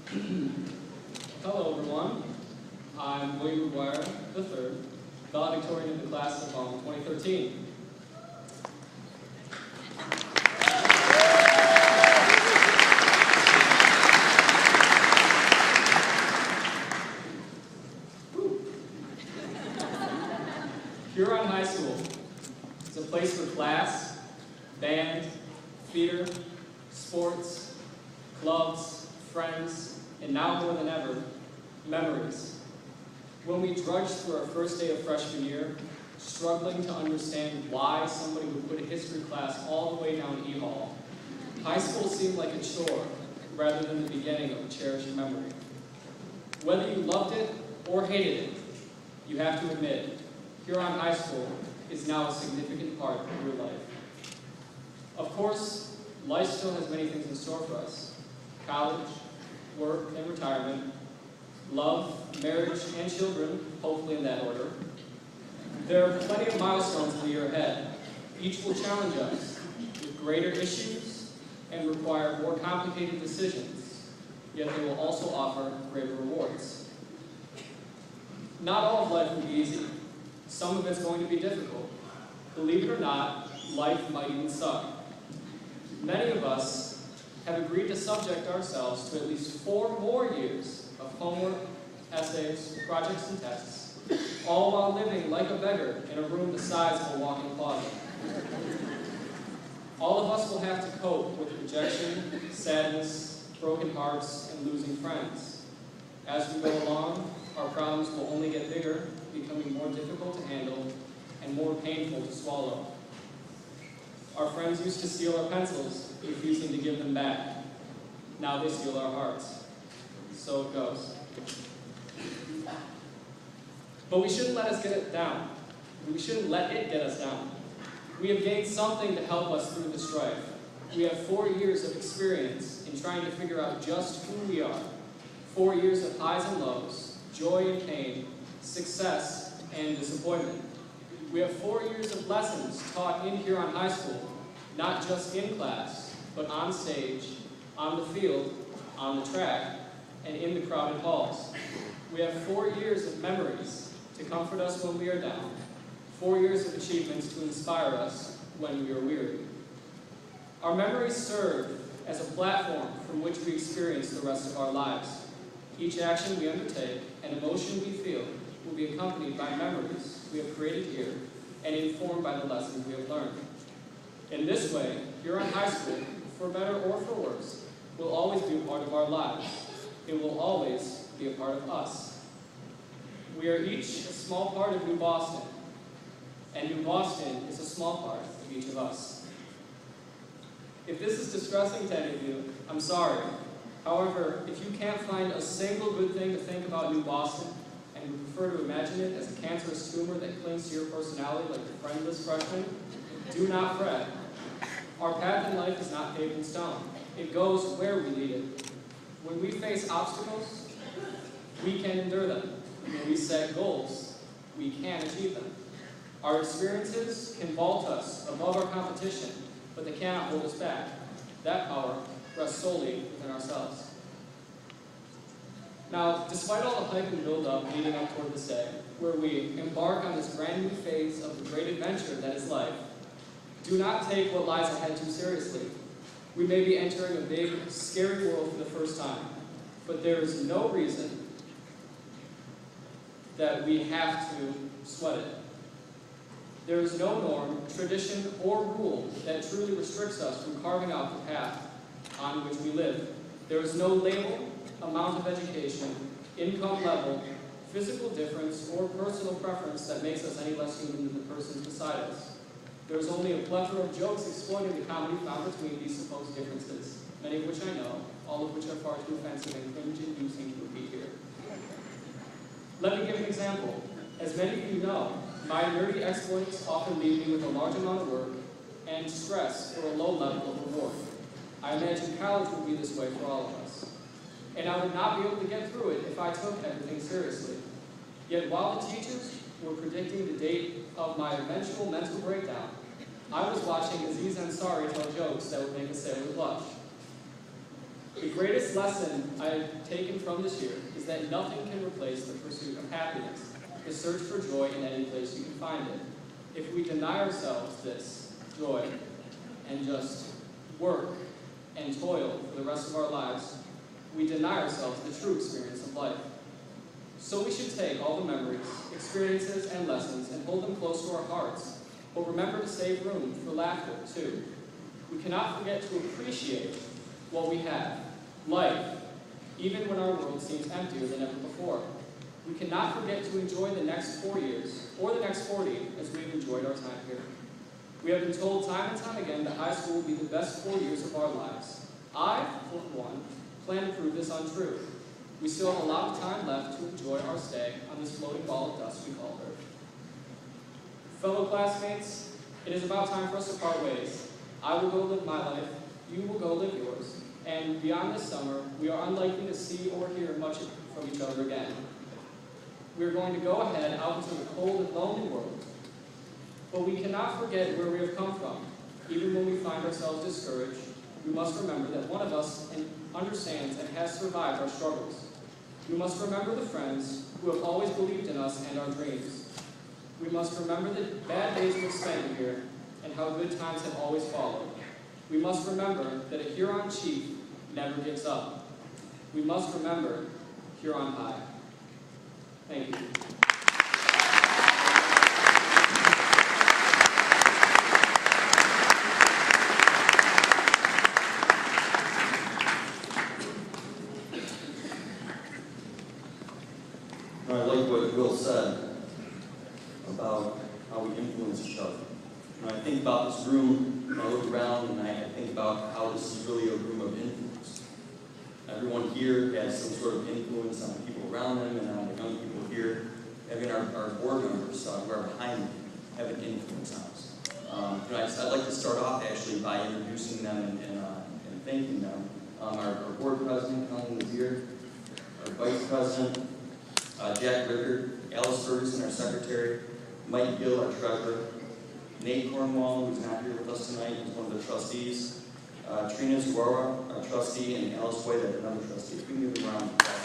Hello everyone, I'm Mcguire III, valedictorian of the class of 2013. Huron High School is a place for class, band, theater, sports, clubs, friends, and now more than ever, memories. When we drudged through our first day of freshman year, struggling to understand why somebody would put a history class all the way down E Hall, high school seemed like a chore rather than the beginning of a cherished memory. Whether you loved it or hated it, you have to admit, Huron High School is now a significant part of your life. Of course, life still has many things in store for us. College, work and retirement, love, marriage, and children, hopefully in that order. There are plenty of milestones in the year ahead. Each will challenge us with greater issues and require more complicated decisions, yet they will also offer greater rewards. Not all of life will be easy. Some of it's going to be difficult. Believe it or not, life might even suck. Many of us have agreed to subject ourselves to at least 4 more years of homework, essays, projects, and tests, all while living like a beggar in a room the size of a walk-in closet. All of us will have to cope with rejection, sadness, broken hearts, and losing friends. As we go along, our problems will only get bigger, becoming more difficult to handle and more painful to swallow. Our friends used to steal our pencils, refusing to give them back. Now they steal our hearts. So it goes. But we shouldn't let us get it down. We shouldn't let it get us down. We have gained something to help us through the strife. We have 4 years of experience in trying to figure out just who we are. 4 years of highs and lows, joy and pain, success and disappointment. We have 4 years of lessons taught in Huron High School, not just in class, but on stage, on the field, on the track, and in the crowded halls. We have 4 years of memories to comfort us when we are down, 4 years of achievements to inspire us when we are weary. Our memories serve as a platform from which we experience the rest of our lives. Each action we undertake and emotion we feel will be accompanied by memories we have created here and informed by the lessons we have learned. In this way, Huron High School, for better or for worse, will always be a part of our lives. It will always be a part of us. We are each a small part of New Boston, and New Boston is a small part of each of us. If this is distressing to any of you, I'm sorry. However, if you can't find a single good thing to think about New Boston, and would prefer to imagine it as a cancerous tumor that clings to your personality like a friendless freshman, do not fret. Our path in life is not paved in stone. It goes where we lead it. When we face obstacles, we can endure them. When we set goals, we can achieve them. Our experiences can vault us above our competition, but they cannot hold us back. That power rests solely within ourselves. Now, despite all the hype and build-up leading up toward this day, where we embark on this brand new phase of the great adventure that is life, do not take what lies ahead too seriously. We may be entering a big, scary world for the first time, but there is no reason that we have to sweat it. There is no norm, tradition, or rule that truly restricts us from carving out the path on which we live. There is no label, amount of education, income level, physical difference, or personal preference that makes us any less human than the persons beside us. There is only a plethora of jokes exploiting the comedy found between these supposed differences, many of which I know, all of which are far too offensive and cringe-inducing to repeat here. Let me give an example. As many of you know, my nerdy exploits often leave me with a large amount of work and stress for a low level of reward. I imagine college would be this way for all of us. And I would not be able to get through it if I took everything seriously. Yet while the teachers were predicting the date of my eventual mental breakdown, I was watching Aziz Ansari tell jokes that would make a sailor blush. The greatest lesson I've taken from this year is that nothing can replace the pursuit of happiness, the search for joy in any place you can find it. If we deny ourselves this joy and just work and toil for the rest of our lives, we deny ourselves the true experience of life. So we should take all the memories, experiences, and lessons and hold them close to our hearts, but remember to save room for laughter, too. We cannot forget to appreciate what we have, life, even when our world seems emptier than ever before. We cannot forget to enjoy the next 4 years, or the next 40, as we've enjoyed our time here. We have been told time and time again that high school will be the best 4 years of our lives. I, for one, plan to prove this untrue. We still have a lot of time left to enjoy our stay on this floating ball of dust we call Earth. Fellow classmates, it is about time for us to part ways. I will go live my life, you will go live yours, and beyond this summer, we are unlikely to see or hear much from each other again. We are going to go ahead out into the cold and lonely world, but we cannot forget where we have come from. Even when we find ourselves discouraged, we must remember that one of us understands and has survived our struggles. We must remember the friends who have always believed in us and our dreams. We must remember the bad days we've spent here and how good times have always followed. We must remember that a Huron chief never gives up. We must remember Huron High. Thank you. I like what Will said about how we influence each other. When I think about this room, and I look around and I think about how this is really a room of influence. Everyone here has some sort of influence on the people around them and on the young people here. Even our board members who are behind me have an influence on us. I'd like to start off actually by introducing them and thanking them. Our board president, Colleen Mcguire, our vice president, Jack Ricker, Alice Ferguson, our secretary, Mike Gill, our treasurer, Nate Cornwall, who's not here with us tonight, who's one of the trustees, Trina Zagora, our trustee, and Alice White, another trustee. If we can give them a round of applause.